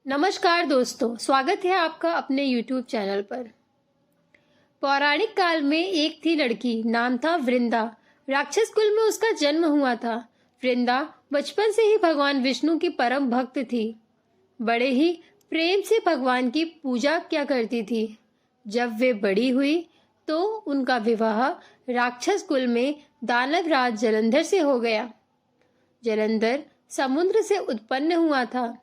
नमस्कार दोस्तों, स्वागत है आपका अपने YouTube चैनल पर। पौराणिक काल में एक थी लड़की, नाम था वृंदा। राक्षस कुल में उसका जन्म हुआ था। वृंदा बचपन से ही भगवान विष्णु की परम भक्त थी। बड़े ही प्रेम से भगवान की पूजा किया करती थी। जब वे बड़ी हुई तो उनका विवाह राक्षस कुल में दानव राज जलंधर से हो गया। जलंधर समुद्र से उत्पन्न हुआ था।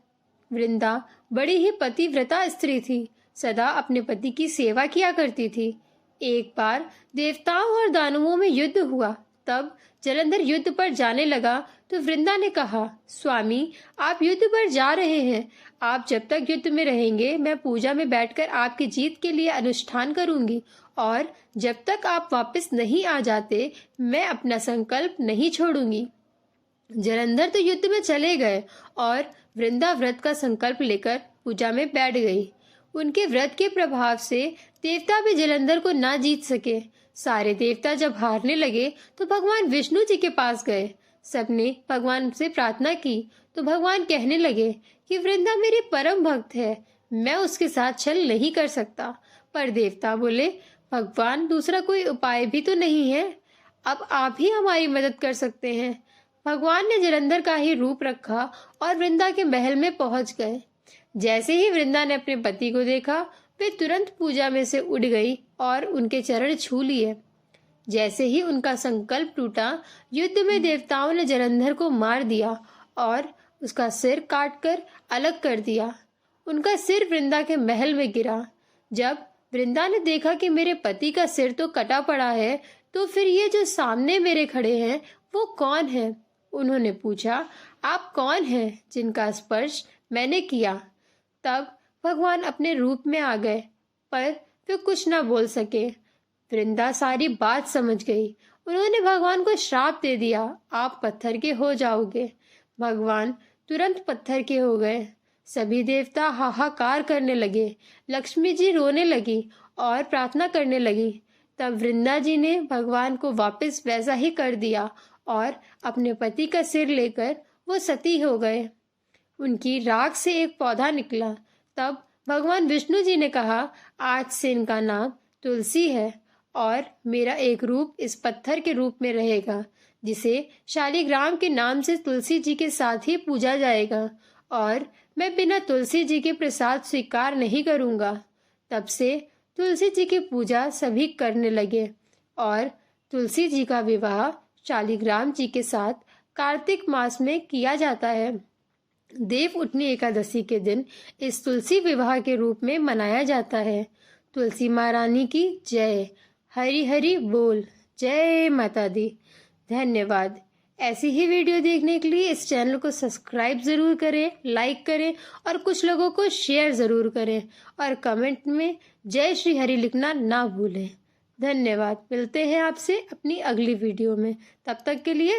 वृंदा बड़ी ही पतिव्रता स्त्री थी, सदा अपने पति की सेवा किया करती थी। एक बार देवताओं और दानवों में युद्ध हुआ। तब जलंधर युद्ध पर जाने लगा तो वृंदा ने कहा, स्वामी, आप युद्ध पर जा रहे हैं। आप जब तक युद्ध में रहेंगे मैं पूजा में बैठकर आपकी जीत के लिए अनुष्ठान करूंगी, और जब तक आप वापस नहीं आ जाते मैं अपना संकल्प नहीं छोड़ूंगी। जलंधर तो युद्ध में चले गए और वृंदा व्रत का संकल्प लेकर पूजा में बैठ गई। उनके व्रत के प्रभाव से देवता भी जलंधर को ना जीत सके। सारे देवता जब हारने लगे तो भगवान विष्णु जी के पास गए। सबने भगवान से प्रार्थना की तो भगवान कहने लगे कि वृंदा मेरी परम भक्त है, मैं उसके साथ छल नहीं कर सकता। पर देवता बोले, भगवान, दूसरा कोई उपाय भी तो नहीं है, अब आप ही हमारी मदद कर सकते हैं। भगवान ने जलंधर का ही रूप रखा और वृंदा के महल में पहुंच गए। जैसे ही वृंदा ने अपने पति को देखा, वे तुरंत पूजा में से उठ गई और उनके चरण छू लिए। जैसे ही उनका संकल्प टूटा, युद्ध में देवताओं ने जलंधर को मार दिया और उसका सिर काटकर अलग कर दिया। उनका सिर वृंदा के महल में गिरा। जब वृंदा ने देखा कि मेरे पति का सिर तो कटा पड़ा है, तो फिर ये जो सामने मेरे खड़े हैं वो कौन है? उन्होंने पूछा, आप कौन हैं जिनका स्पर्श मैंने किया? तब भगवान अपने रूप में आ गए, पर वे कुछ न बोल सके। वृंदा सारी बात समझ गई। उन्होंने भगवान को श्राप दे दिया, आप पत्थर के हो जाओगे। भगवान तुरंत पत्थर के हो गए। सभी देवता हाहाकार करने लगे। लक्ष्मी जी रोने लगी और प्रार्थना करने लगी। तब वृंदा जी ने भगवान को वापस वैसा ही कर दिया और अपने पति का सिर लेकर वो सती हो गए। उनकी राख से एक पौधा निकला। तब भगवान विष्णु जी ने कहा, आज से इनका नाम तुलसी है और मेरा एक रूप इस पत्थर के रूप में रहेगा, जिसे शालिग्राम के नाम से तुलसी जी के साथ ही पूजा जाएगा, और मैं बिना तुलसी जी के प्रसाद स्वीकार नहीं करूंगा। तब से तुलसी जी की पूजा सभी करने लगे और तुलसी जी का विवाह शालिग्राम जी के साथ कार्तिक मास में किया जाता है। देव उठनी एकादशी के दिन इस तुलसी विवाह के रूप में मनाया जाता है। तुलसी महारानी की जय। हरि हरि बोल। जय माता दी। धन्यवाद। ऐसी ही वीडियो देखने के लिए इस चैनल को सब्सक्राइब जरूर करें, लाइक करें और कुछ लोगों को शेयर जरूर करें, और कमेंट में जय श्री हरि लिखना ना भूलें। धन्यवाद। मिलते हैं आपसे अपनी अगली वीडियो में। तब तक के लिए